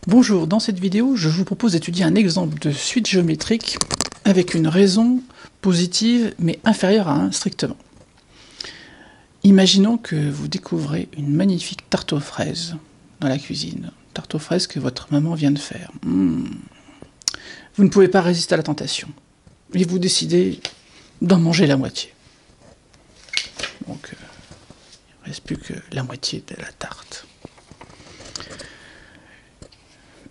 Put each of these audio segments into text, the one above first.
Bonjour, dans cette vidéo, je vous propose d'étudier un exemple de suite géométrique avec une raison positive mais inférieure à 1 strictement. Imaginons que vous découvrez une magnifique tarte aux fraises dans la cuisine, tarte aux fraises que votre maman vient de faire. Vous ne pouvez pas résister à la tentation et vous décidez d'en manger la moitié. Donc, il ne reste plus que la moitié de la tarte.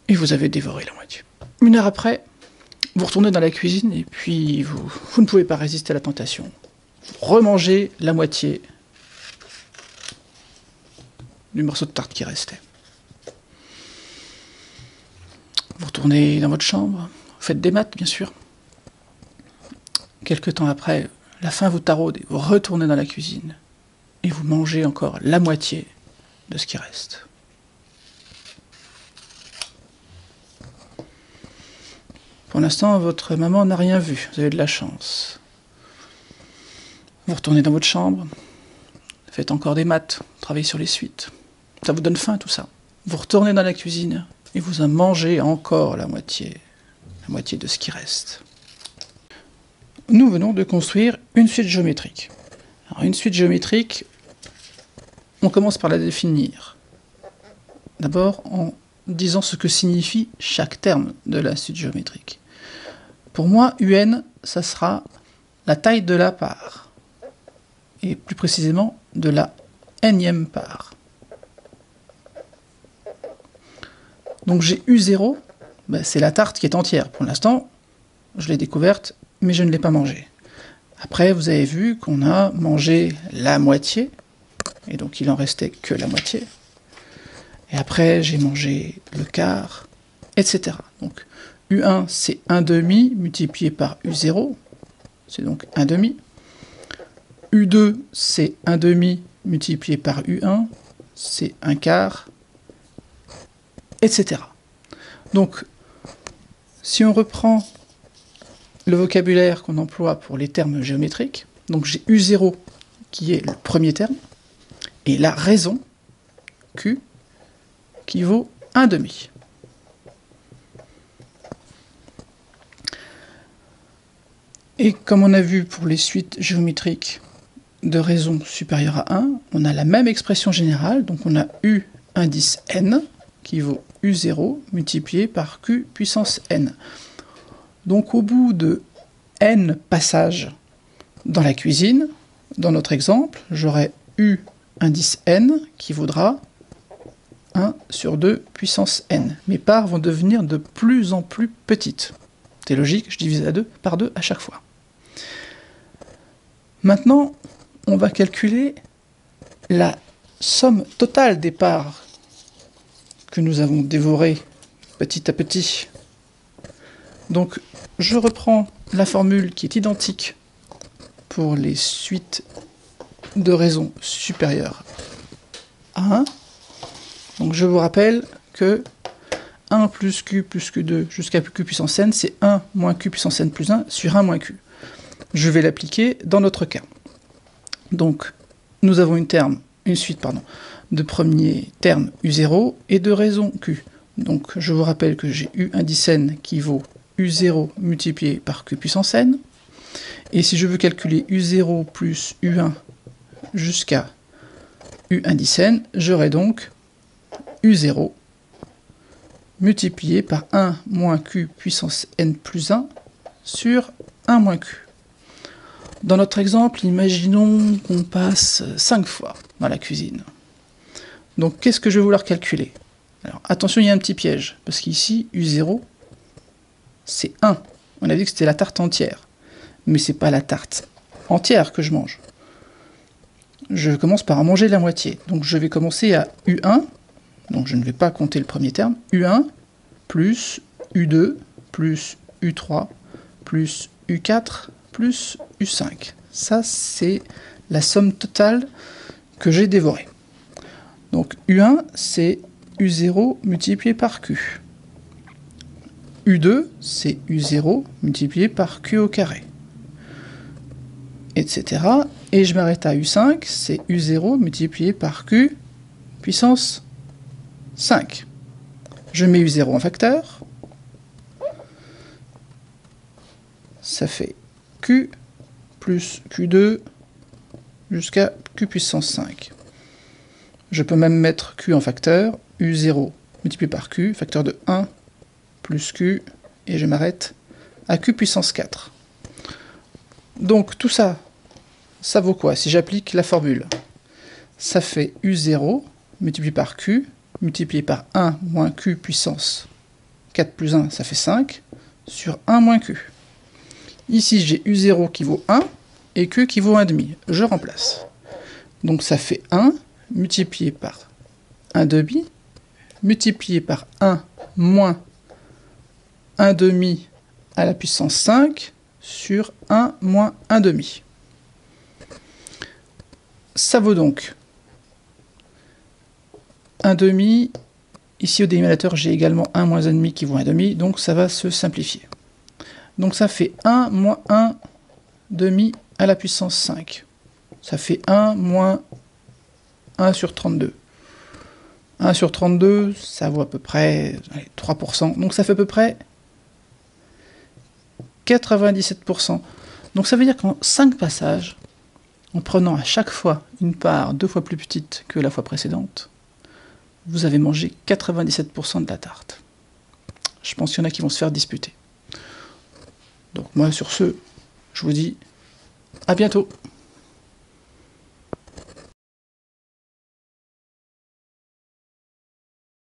Et vous avez dévoré la moitié. 1 heure après, vous retournez dans la cuisine et puis vous ne pouvez pas résister à la tentation. Vous remangez la moitié du morceau de tarte qui restait. Vous retournez dans votre chambre, vous faites des maths bien sûr. Quelque temps après, la faim vous taraude et vous retournez dans la cuisine et vous mangez encore la moitié de ce qui reste. Pour l'instant, votre maman n'a rien vu, vous avez de la chance. Vous retournez dans votre chambre, faites encore des maths, travaillez sur les suites. Ça vous donne faim tout ça. Vous retournez dans la cuisine et vous en mangez encore la moitié de ce qui reste. Nous venons de construire une suite géométrique. Alors, une suite géométrique, on commence par la définir. D'abord en disant ce que signifie chaque terme de la suite géométrique. Pour moi, UN, ça sera la taille de la part, et plus précisément de la nème part. Donc j'ai U0, c'est la tarte qui est entière. Pour l'instant, je l'ai découverte, mais je ne l'ai pas mangée. Après, vous avez vu qu'on a mangé la moitié, et donc il en restait que la moitié. Et après, j'ai mangé le quart, etc. Donc U1, c'est 1/2 multiplié par U0, c'est donc 1/2. U2, c'est 1/2 multiplié par U1, c'est 1/4, etc. Donc, si on reprend le vocabulaire qu'on emploie pour les termes géométriques, donc j'ai U0 qui est le premier terme, et la raison, Q, qui vaut 1/2. Et comme on a vu pour les suites géométriques de raison supérieure à 1, on a la même expression générale, donc on a U indice n qui vaut U0 multiplié par Q puissance n. Donc au bout de n passages dans la cuisine, dans notre exemple, j'aurai U indice n qui vaudra 1 sur 2 puissance n. Mes parts vont devenir de plus en plus petites. C'est logique, je divise par 2 à chaque fois. Maintenant, on va calculer la somme totale des parts que nous avons dévorées petit à petit. Donc, je reprends la formule qui est identique pour les suites de raison supérieures à 1. Donc, je vous rappelle que 1 plus Q plus Q2 jusqu'à Q puissance n, c'est 1 moins Q puissance n plus 1 sur 1 moins Q. Je vais l'appliquer dans notre cas. Donc, nous avons une suite de premier terme U0 et de raison Q. Donc, je vous rappelle que j'ai U indice n qui vaut U0 multiplié par Q puissance n. Et si je veux calculer U0 plus U1 jusqu'à U indice n, j'aurai donc U0 multiplié par 1 moins Q puissance n plus 1 sur 1 moins Q. Dans notre exemple, imaginons qu'on passe 5 fois dans la cuisine. Donc qu'est-ce que je vais vouloir calculer? Alors attention, il y a un petit piège, parce qu'ici, U0, c'est 1. On a dit que c'était la tarte entière. Mais c'est pas la tarte entière que je mange. Je commence par en manger la moitié. Donc je vais commencer à U1, donc je ne vais pas compter le premier terme, U1 plus U2 plus U3 plus U4 plus U5. Ça, c'est la somme totale que j'ai dévorée. Donc U1, c'est U0 multiplié par Q. U2, c'est U0 multiplié par Q au carré. Etc. Et je m'arrête à U5, c'est U0 multiplié par Q puissance 5. Je mets U0 en facteur. Ça fait Q plus Q2 jusqu'à Q puissance 5. Je peux même mettre Q en facteur, U0 multiplié par Q, facteur de 1 plus Q, et je m'arrête à Q puissance 4. Donc tout ça, ça vaut quoi si j'applique la formule? Ça fait U0 multiplié par Q, multiplié par 1 moins Q puissance 4 plus 1, ça fait 5, sur 1 moins Q. Ici, j'ai U0 qui vaut 1 et Q qui vaut 1,5. Je remplace. Donc ça fait 1 multiplié par 1,5 multiplié par 1 moins 1,5 à la puissance 5 sur 1 moins 1,5. Ça vaut donc 1,5. Ici au dénominateur, j'ai également 1 moins 1,5 qui vaut 1,5, donc ça va se simplifier. Donc ça fait 1 moins 1,5 à la puissance 5. Ça fait 1 moins 1 sur 32. 1 sur 32, ça vaut à peu près 3%. Donc ça fait à peu près 97%. Donc ça veut dire qu'en 5 passages, en prenant à chaque fois une part 2 fois plus petite que la fois précédente, vous avez mangé 97% de la tarte. Je pense qu'il y en a qui vont se faire disputer. Donc moi sur ce, je vous dis à bientôt.